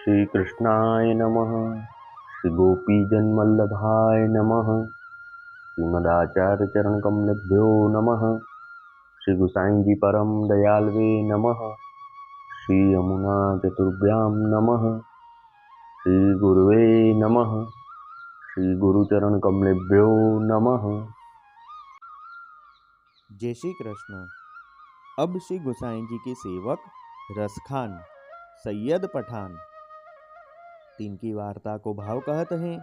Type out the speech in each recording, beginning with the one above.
श्री कृष्णाय नमः। श्री गोपीजनवल्लभाय नमः। श्रीमदाचार्य चरण कमलेभ्यो नमः। श्री गुसाई जी परम दयालवे नमः। श्री यमुना चतुर्भ्यां नमः। श्री गुरुवे नमः। श्री गुरुचरण कमलेभ्यो नमः। जय श्री कृष्ण। अब श्री गोसाई जी के सेवक रसखान सैयद पठान तीन की वार्ता को भाव कहते हैं।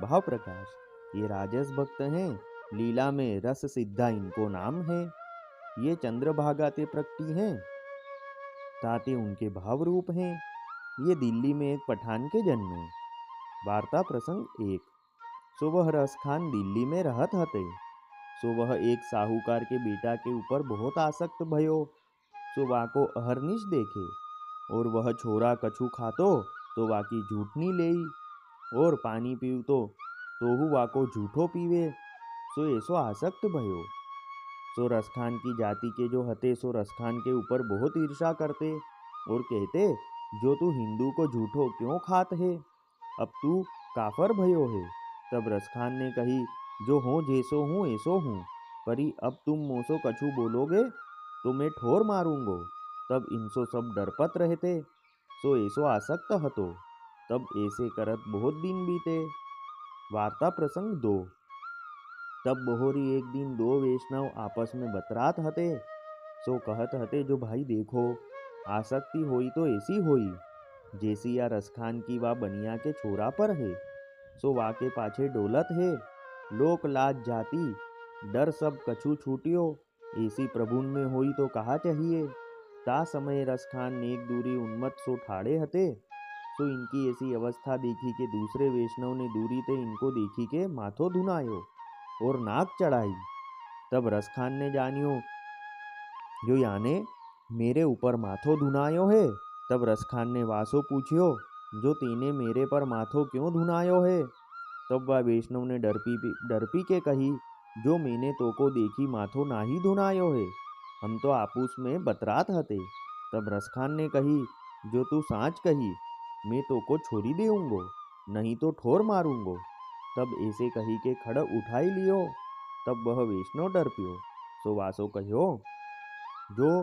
भाव प्रकाश, ये राजस भक्त हैं, लीला में रस सिद्धा इनको नाम है। ये चंद्रभागा ते प्रकटी हैं, ताते उनके भाव रूप हैं। ये दिल्ली में एक पठान के जन्मे। वार्ता प्रसंग एक। सो वह रसखान दिल्ली में रहत हते। सो वह एक साहूकार के बेटा के ऊपर बहुत आसक्त भयो। सो वाको अहरनिश देखे, और वह छोरा कछु खातो तो वाकी झूठनी लेई, और पानी पीव तो तोहू वाको झूठो पीवे। सो ऐसो आसक्त भयो। सो रसखान की जाति के जो हते सो रसखान के ऊपर बहुत ईर्षा करते, और कहते, जो तू हिंदू को झूठो क्यों खात है, अब तू काफर भयो है। तब रसखान ने कही, जो हो जैसो हूँ ऐसो हूँ, परी अब तुम मोसो कछु बोलोगे तो मैं ठोर मारूंगो। तब इनसो सब डरपत रहते, सो ऐसो आसक्त हतो। तब ऐसे करत बहुत दिन बीते। वार्ता प्रसंग दो। तब बहोरी एक दिन दो वैष्णव आपस में बतरात हते। सो कहत हते, जो भाई देखो, आसक्ति होई तो ऐसी होई, जैसी या रसखान की वा बनिया के छोरा पर है। सो वाके पाछे डोलत है, लोक लाज जाती, डर सब कछु छूटियो। ऐसी प्रभुन में होई तो कहा चाहिए। ता समय रसखान नेक दूरी उन्मत्त सो ठाड़े हते। सो इनकी ऐसी अवस्था देखी के दूसरे वैष्णव ने दूरी ते इनको देखी के माथो धुनायो और नाक चढ़ाई। तब रसखान ने जानियो, जो याने मेरे ऊपर माथो धुनायो है। तब रसखान ने वासो पूछियो, जो तेने मेरे पर माथो क्यों धुनायो है। तब वह वैष्णव ने डरपी के कही, जो मैंने तोको देखी माथो नाही धुनायो है, हम तो आपूस में बतरात हते। तब रसखान ने कही, जो तू साँच कही, मैं तोको छोड़ी देऊंगो, नहीं तो ठोर मारूंगो। तब ऐसे कही के खड़ उठाई लियो। तब वह वैष्णव डर पियो। सो वासो कहो, जो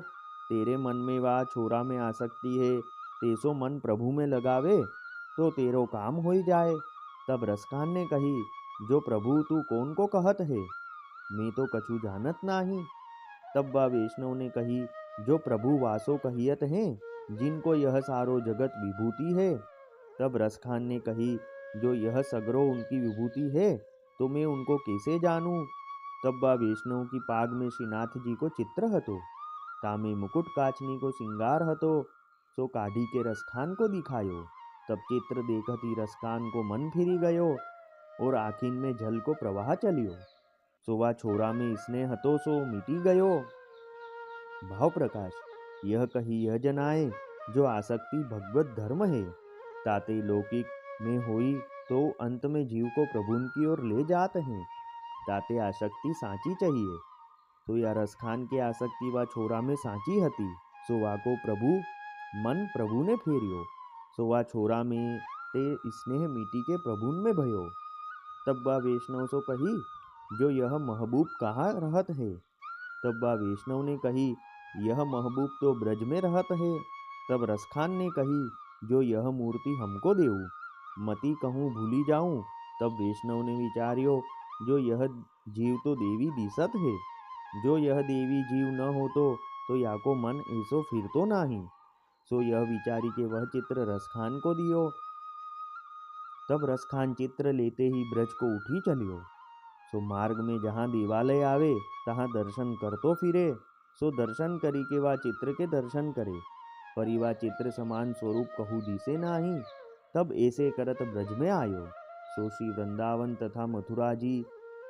तेरे मन में वा छोरा में आसक्ति है, तेसो मन प्रभु में लगावे तो तेरो काम हो जाए। तब रसखान ने कही, जो प्रभु तू कौन को कहत है, मैं तो कछु जानत नाही। तब वह वैष्णव ने कही, जो प्रभु वासो कहियत हैं, जिनको यह सारो जगत विभूति है। तब रसखान ने कही, जो यह सगरो उनकी विभूति है, तो मैं उनको कैसे जानूं। तब वह वैष्णव की पाग में श्रीनाथ जी को चित्र हतो, तामे मुकुट काचनी को सिंगार हतो। सो काढ़ी के रसखान को दिखायो। तब चित्र देखती रसखान को मन फिरी गयो, और आखिन में जल को प्रवाह चलियो। सो वा छोरा में स्नेह हतो सो मिटी गयो। भाव प्रकाश, यह कही यह जनाए, जो आसक्ति भगवत धर्म है, ताते लौकिक में होई तो अंत में जीव को प्रभुन की ओर ले जाते हैं। ताते आसक्ति सांची चाहिए। तो या रसखान के आसक्ति व छोरा में सांची हती। सो वाको मन प्रभु ने फेरियो। सो वा छोरा में ते स्नेह मीटी के प्रभुन में भयो। तब वह वैष्णव सो कही, जो यह महबूब कहाँ रहत है। तब वह वैष्णव ने कही, यह महबूब तो ब्रज में रहत है। तब रसखान ने कही, जो यह मूर्ति हमको देऊ, मती कहूँ भूली जाऊं। तब वैष्णव ने विचारियो, जो यह जीव तो देवी दिसत है, जो यह देवी जीव न हो तो याको मन ऐसो फिरतो नाही। सो यह विचारी के वह चित्र रसखान को दियो। तब रसखान चित्र लेते ही ब्रज को उठी चलियो। सो मार्ग में जहाँ देवालय आवे तहाँ दर्शन करतो फिरे। सो दर्शन करी के वा चित्र के दर्शन करे, परी वा चित्र समान स्वरूप कहू दिसे नाही। तब ऐसे करत ब्रज में आयो। सो श्री वृंदावन तथा मथुरा जी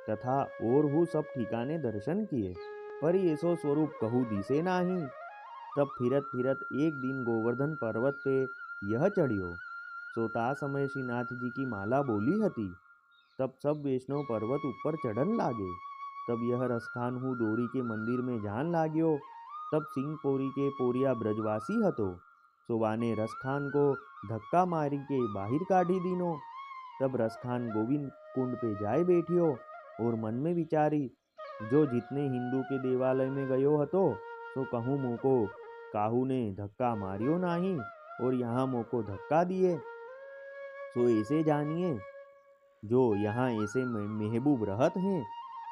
तथा और हु सब ठिकाने दर्शन किए, परी ऐसो स्वरूप कहू दिसे नाही। तब फिरत फिरत एक दिन गोवर्धन पर्वत पे यह चढ़ियो। सोता समय श्रीनाथ जी की माला बोली हती। तब सब वैष्णव पर्वत ऊपर चढ़न लागे। तब यह रसखान हूँ दोरी के मंदिर में जान लाग्यो। तब सिंह पोरी के पोरिया ब्रजवासी हतो। सो वाने रसखान को धक्का मारी के बाहर काढ़ी दीनो। तब रसखान गोविंद कुंड पे जाए बैठियो और मन में विचारी, जो जितने हिंदू के देवालय में गयो हतो सो कहूँ मोको काहू ने धक्का मारियो नहीं और यहाँ मोको धक्का दिए। सो ऐसे जानिए, जो यहाँ ऐसे महबूब रहत हैं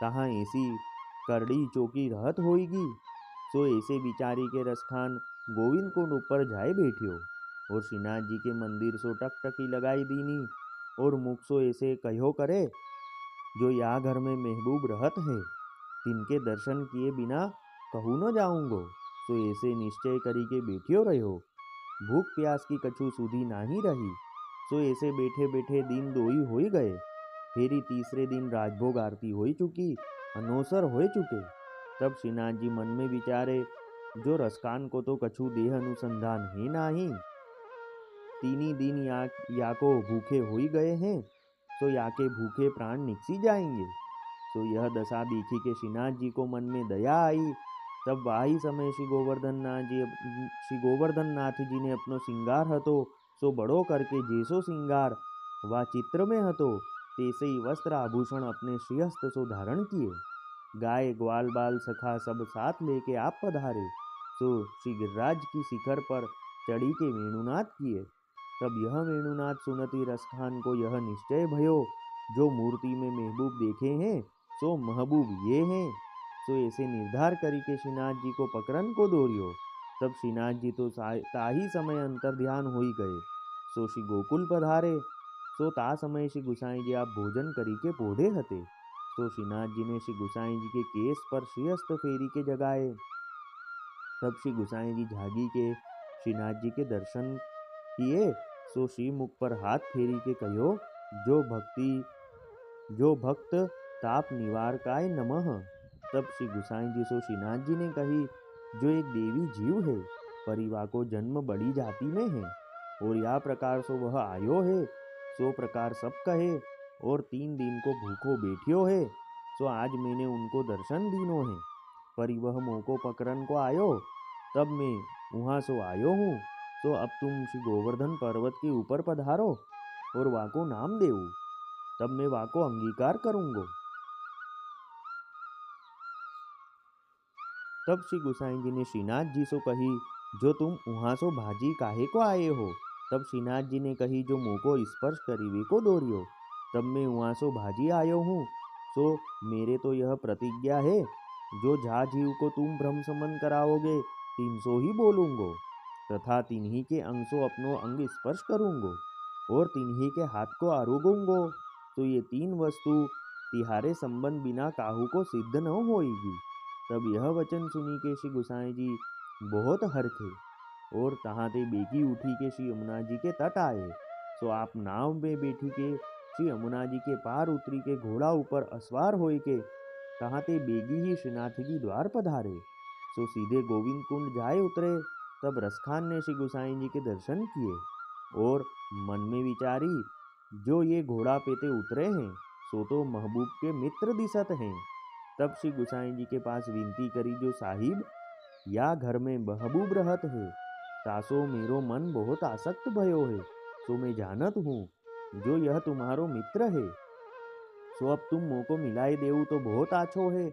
तहाँ ऐसी करड़ी चौकी रहत होगी। सो ऐसे बिचारी के रसखान गोविंद कुंड ऊपर जाए बैठियो और श्रीनाथ जी के मंदिर सो टकटकी लगाई दीनी और मुख सो ऐसे कहो करे, जो या घर में महबूब रहत है तिनके दर्शन किए बिना कहूँ न जाऊंगो। सो ऐसे निश्चय करी के बैठियो रहो। भूख प्यास की कछु सुधी नाही रही। सो ऐसे बैठे बैठे दिन दोई हो गए। फेरी तीसरे दिन राजभोग आरती हो चुकी, अनोसर हो चुके। तब श्रीनाथ जी मन में विचारे, जो रसकान को तो कछु देह अनुसंधान है नाही, तीनी दिन या को भूखे हो ही गए हैं, तो या के भूखे प्राण निकसी जाएंगे। तो यह दशा देखी के श्रीनाथ जी को मन में दया आई। तब वाही समय श्री गोवर्धन नाथ जी ने अपनो सिंगार हतो सो बड़ो करके जैसो सिंगार वा चित्र में हतो तैसे ही वस्त्र आभूषण अपने श्रीहस्त सो धारण किए। गाय ग्वाल बाल सखा सब साथ लेके आप पधारे। सो श्री गिरिराज की शिखर पर चढ़ी के वेणुनाथ किए। तब यह वेणुनाथ सुनती रसखान को यह निश्चय भयो, जो मूर्ति में महबूब देखे हैं सो महबूब ये हैं। सो ऐसे निर्धार करी के श्रीनाथ जी को पकड़न को दौड़ियो। तब श्रीनाथ जी तो ताही समय अंतर ध्यान हो ही गए। सो श्री गोकुल पधारे। सो ता समय श्री गुसाई जी आप भोजन करी के पौधे हते। तो श्रीनाथ जी ने श्री गुसाई जी के केस पर श्रीहस्त फेरी के जगाए। तब श्री गुसाई जी झागी के श्रीनाथ जी के दर्शन किए। सो श्री मुख पर हाथ फेरी के कहो, जो भक्त ताप निवार काय नमः। तब श्री गुसाई जी सो श्रीनाथ जी ने कही, जो एक देवी जीव है, परिवार को जन्म बड़ी जाति में है और या प्रकार सो वह आयो है, सो प्रकार सब कहे और 3 दिन को भूखो बैठियो है। सो आज मैंने उनको दर्शन दीनो है, पर वह मोको पकड़न को आयो, तब मैं वहाँ सो आयो हूँ। तो अब तुम श्री गोवर्धन पर्वत के ऊपर पधारो और वाको नाम देऊ, तब मैं वाको अंगीकार करूंगो। तब श्री गुसाई जी ने श्रीनाथ जी से कही, जो तुम वहाँ सो भाजी काहे को आए हो। तब श्रीनाथ जी ने कही, जो मुँह को स्पर्श करीवे को दोरियो, तब मैं वहाँ सो भाजी आयो हूँ। सो मेरे तो यह प्रतिज्ञा है, जो झा जीव को तुम भ्रम समन कराओगे 300 ही बोलूंगो, तथा तिन्ही के अंशों अपनो अंग स्पर्श करूंगो और तिन्ही के हाथ को आरोगूंगो। तो ये 3 वस्तु तिहारे संबंध बिना काहू को सिद्ध न होएगी। तब यह वचन सुनी के श्री गुसाई जी बहुत हर्खे और तहाँ ते बेगी उठी के श्री यमुना जी के तट आए। सो आप नाव में बैठी के श्री यमुना जी के पार उतरी के घोड़ा ऊपर अस्वार होए के तहाँ ते बेगी ही श्रीनाथ जी द्वार पधारे। सो सीधे गोविंद कुंड जाए उतरे। तब रसखान ने श्री गुसाई जी के दर्शन किए और मन में विचारी, जो ये घोड़ा पेते उतरे हैं सो तो महबूब के मित्र दिसत हैं। तब श्री गुसाई जी के पास विनती करी, जो साहिब या घर में महबूब रहत है, तासो मेरो मन बहुत आसक्त भयो है। सो मैं जानत हूँ जो यह तुम्हारो मित्र है, सो अब तुम मोको मिलाई देऊ तो बहुत आछो है।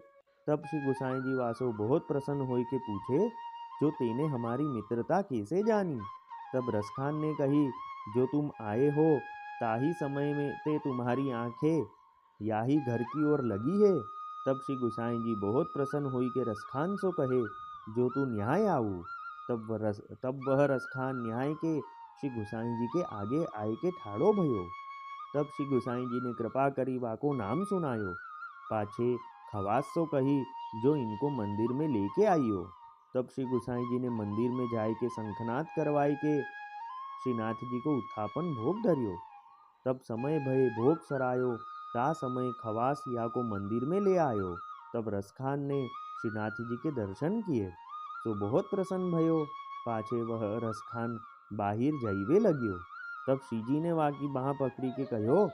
तब श्री गुसाई जी वासो बहुत प्रसन्न होई के पूछे, जो तेने हमारी मित्रता कैसे जानी। तब रसखान ने कही, जो तुम आए हो ताही समय में ते तुम्हारी आंखें याही घर की ओर लगी है। तब श्री गुसाई जी बहुत प्रसन्न होई के रसखान सो कहे, जो तू न्याय आऊ। तब वह रसखान न्याय के श्री गुसाई जी के आगे आए के ठाड़ो भयो। तब श्री गुसाई जी ने कृपा करी वाको नाम सुनायो। पाछे खवास सो कही, जो इनको मंदिर में लेके आइयो। तब श्री गुसाई जी ने मंदिर में जाए के शंखनाद करवाई के श्रीनाथ जी को उत्थापन भोग धरियो। तब समय भय भोग सरायो, ता समय खवास या को मंदिर में ले आयो। तब रसखान ने श्रीनाथ जी के दर्शन किए, तो बहुत प्रसन्न भयो। पाछे वह रसखान बाहिर जाइवे लगियो। तब श्री जी ने वाकी बाह पकड़ी के कहो,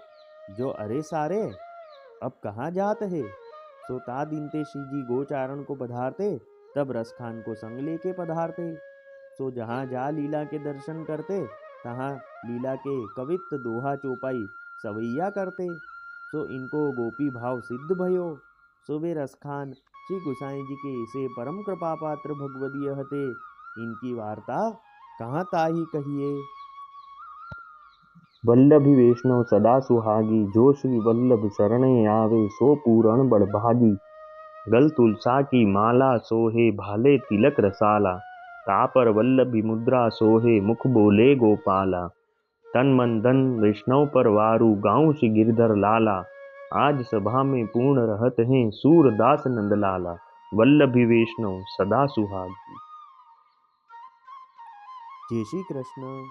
जो अरे सारे अब कहाँ जात है। सो ता दिन ते श्री जी गोचारण को पधारते, तब रसखान को संग लेके पधारते। सो जहाँ जा लीला के दर्शन करते, तहाँ लीला के कवित्त दोहा चौपाई सवैया करते। सो इनको गोपी भाव सिद्ध भयो। सो वे रसखान श्री गोसाई जी के से परम कृपा पात्र भगवदीय हते। इनकी वार्ता कहाँ ताही कहिए। वल्लभी वैष्णव सदा सुहागी, जो श्री वल्लभ शरणे आवे सो पूरण बड़भागी। गल तुलसा की माला सोहे, भाले तिलक रसाला। तापर वल्लभी मुद्रा सोहे, मुख बोले गोपाला। तन मन धन वैष्णव पर वारू, गाँव श्री गिरधर लाला। आज सभा में पूर्ण रहत हैं, सूरदास नंदलाला। वल्लभी वैष्णव सदा सुहागी। जय श्री कृष्ण।